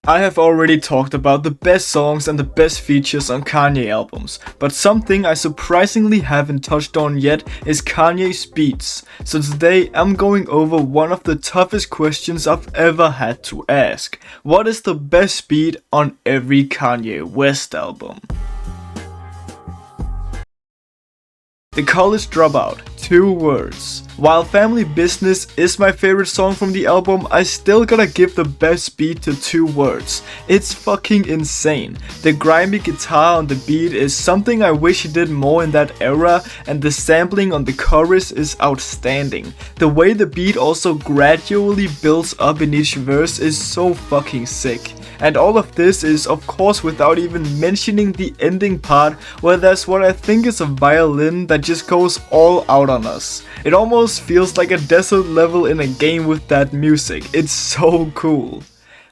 I have already talked about the best songs and the best features on Kanye albums, but something I surprisingly haven't touched on yet is Kanye's beats. So today I'm going over one of the toughest questions I've ever had to ask. What is the best beat on every Kanye West album? The College Dropout, 2 words. While Family Business is my favorite song from the album, I still gotta give the best beat to 2 words. It's fucking insane. The grimy guitar on the beat is something I wish he did more in that era, and the sampling on the chorus is outstanding. The way the beat also gradually builds up in each verse is so fucking sick. And all of this is of course without even mentioning the ending part, where there's what I think is a violin that just goes all out on us. It almost feels like a desert level in a game with that music. It's so cool.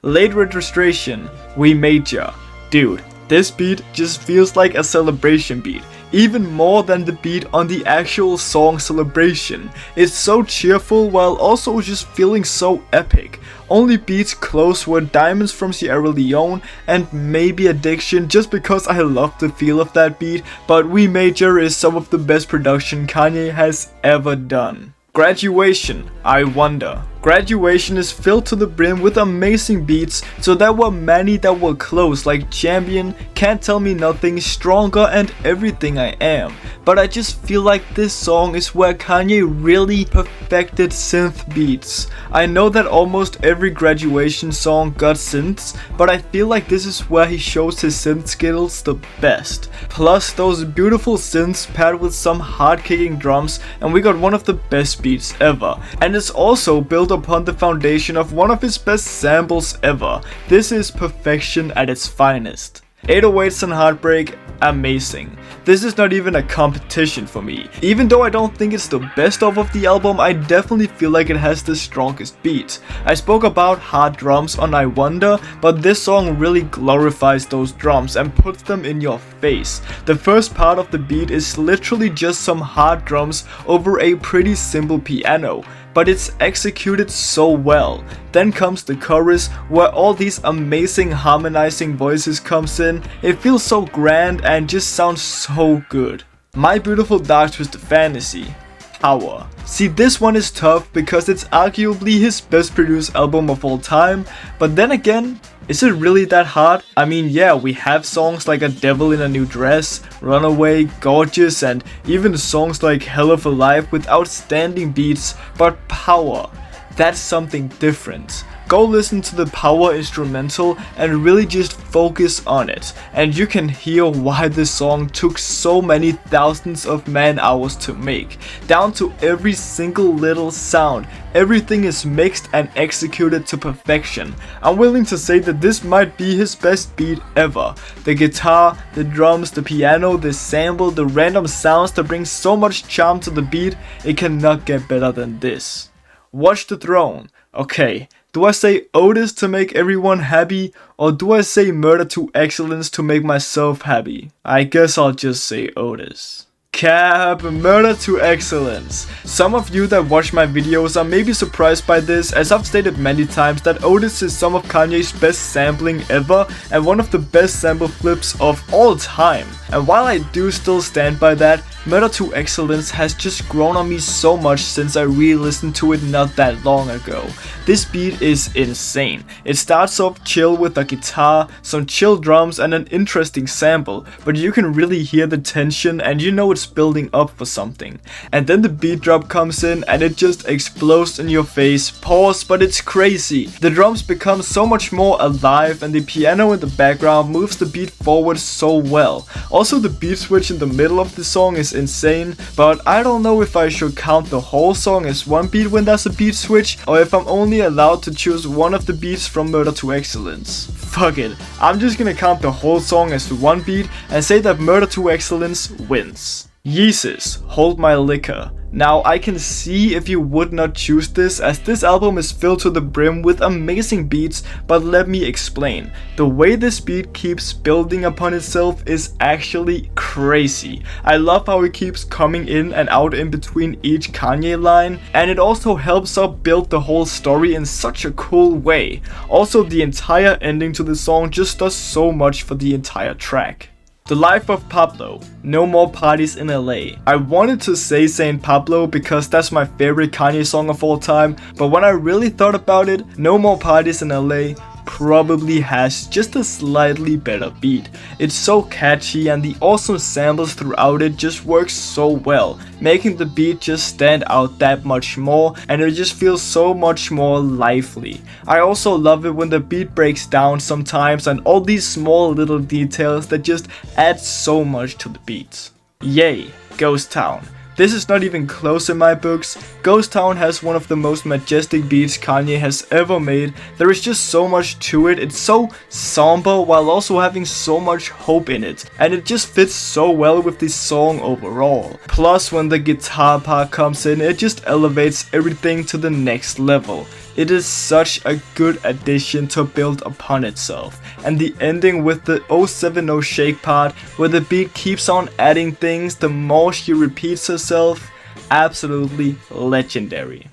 Late registration, We Major. Dude, this beat just feels like a celebration beat. Even more than the beat on the actual song Celebration. It's so cheerful while also just feeling so epic. Only beats close were Diamonds from Sierra Leone and maybe Addiction, just because I love the feel of that beat, but We Major is some of the best production Kanye has ever done. Graduation, I Wonder. Graduation is filled to the brim with amazing beats, so there were many that were close like Champion, Can't Tell Me Nothing, Stronger and Everything I Am. But I just feel like this song is where Kanye really perfected synth beats. I know that almost every graduation song got synths, but I feel like this is where he shows his synth skills the best. Plus those beautiful synths paired with some hard-kicking drums, and we got one of the best beats ever. And it's also built upon the foundation of one of his best samples ever. This is perfection at its finest. 808s and Heartbreak, amazing. This is not even a competition for me. Even though I don't think it's the best of the album, I definitely feel like it has the strongest beat. I spoke about hard drums on I Wonder, but this song really glorifies those drums and puts them in your face. The first part of the beat is literally just some hard drums over a pretty simple piano, but it's executed so well. Then comes the chorus, where all these amazing harmonizing voices comes in. It feels so grand and just sounds so good. My Beautiful Dark Twisted Fantasy, Power. See, this one is tough because it's arguably his best produced album of all time, but then again, is it really that hard? I mean, yeah, we have songs like A Devil in a New Dress, Runaway, Gorgeous, and even songs like Hell of a Life with outstanding beats, but Power, that's something different. Go listen to the Power instrumental and really just focus on it, and you can hear why this song took so many thousands of man hours to make. Down to every single little sound, everything is mixed and executed to perfection. I'm willing to say that this might be his best beat ever. The guitar, the drums, the piano, the sample, the random sounds that bring so much charm to the beat, it cannot get better than this. Watch the Throne. Okay, do I say Otis to make everyone happy, or do I say Murder to Excellence to make myself happy? I guess I'll just say Otis. Cap, Murder to Excellence. Some of you that watch my videos are maybe surprised by this, as I've stated many times that Otis is some of Kanye's best sampling ever and one of the best sample flips of all time. And while I do still stand by that, Murder to Excellence has just grown on me so much since I re-listened to it not that long ago. This beat is insane. It starts off chill with a guitar, some chill drums and an interesting sample, but you can really hear the tension and you know it's building up for something. And then the beat drop comes in and it just explodes in your face. Pause, but it's crazy. The drums become so much more alive and the piano in the background moves the beat forward so well. Also, the beat switch in the middle of the song is insane, but I don't know if I should count the whole song as one beat when there's a beat switch, or if I'm only allowed to choose one of the beats from Murder to Excellence. Fuck it, I'm just gonna count the whole song as one beat and say that Murder to Excellence wins. Yeezus, Hold My Liquor. Now I can see if you would not choose this, as this album is filled to the brim with amazing beats, but let me explain. The way this beat keeps building upon itself is actually crazy. I love how it keeps coming in and out in between each Kanye line, and it also helps up build the whole story in such a cool way. Also, the entire ending to the song just does so much for the entire track. The Life of Pablo, No More Parties in LA. I wanted to say Saint Pablo because that's my favorite Kanye song of all time, but when I really thought about it, No More Parties in LA probably has just a slightly better beat. It's so catchy and the awesome samples throughout it just works so well, making the beat just stand out that much more, and it just feels so much more lively. I also love it when the beat breaks down sometimes and all these small little details that just add so much to the beats. Yay, Ghost Town. This is not even close in my books. Ghost Town has one of the most majestic beats Kanye has ever made. There is just so much to it. It's so somber while also having so much hope in it. And it just fits so well with the song overall. Plus, when the guitar part comes in, it just elevates everything to the next level. It is such a good addition to build upon itself. And the ending with the 070 shake part, where the beat keeps on adding things the more she repeats herself, absolutely legendary.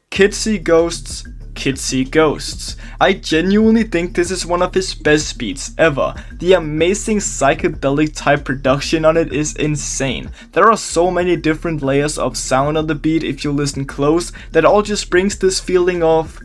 Kids See Ghosts, Kids See Ghosts. I genuinely think this is one of his best beats ever. The amazing psychedelic type production on it is insane. There are so many different layers of sound on the beat if you listen close, that all just brings this feeling of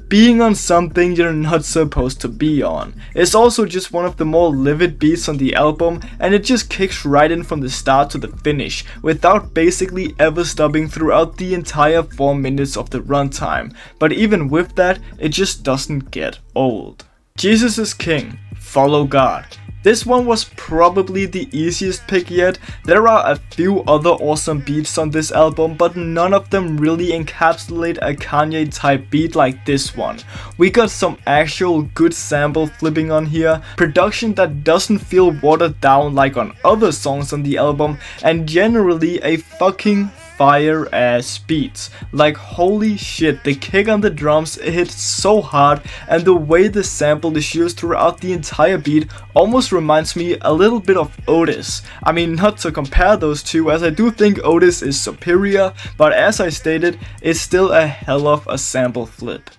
being on something you're not supposed to be on. It's also just one of the more livid beats on the album, and it just kicks right in from the start to the finish, without basically ever stopping throughout the entire 4 minutes of the runtime. But even with that, it just doesn't get old. Jesus is King, Follow God. This one was probably the easiest pick yet. There are a few other awesome beats on this album, but none of them really encapsulate a Kanye type beat like this one. We got some actual good sample flipping on here, production that doesn't feel watered down like on other songs on the album, and generally a fucking fire ass beats. Like holy shit, the kick on the drums hits so hard, and the way the sample is used throughout the entire beat almost reminds me a little bit of Otis. I mean, not to compare those two, as I do think Otis is superior, but as I stated, it's still a hell of a sample flip.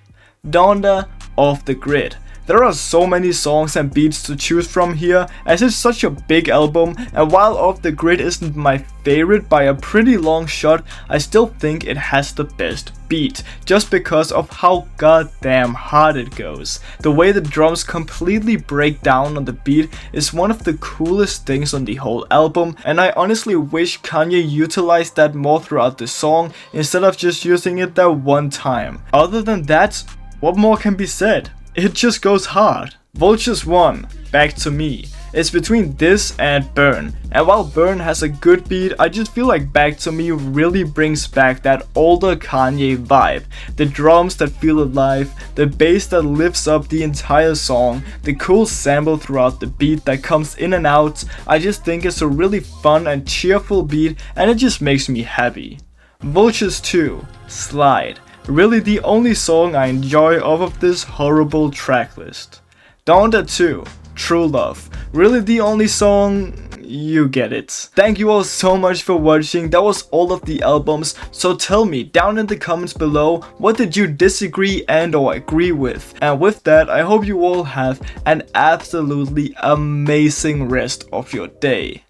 Donda, Off the Grid. There are so many songs and beats to choose from here, as it's such a big album, and while Off the Grid isn't my favorite by a pretty long shot, I still think it has the best beat, just because of how goddamn hard it goes. The way the drums completely break down on the beat is one of the coolest things on the whole album, and I honestly wish Kanye utilized that more throughout the song, instead of just using it that one time. Other than that, what more can be said? It just goes hard. Vultures 1, Back to Me. It's between this and Burn, and while Burn has a good beat, I just feel like Back to Me really brings back that older Kanye vibe. The drums that feel alive, the bass that lifts up the entire song, the cool sample throughout the beat that comes in and out. I just think it's a really fun and cheerful beat, and it just makes me happy. Vultures 2, Slide. Really the only song I enjoy off of this horrible tracklist. Donda 2, True Love. Really the only song, you get it. Thank you all so much for watching. That was all of the albums, so tell me down in the comments below, what did you disagree and or agree with? And with that, I hope you all have an absolutely amazing rest of your day.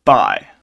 Bye.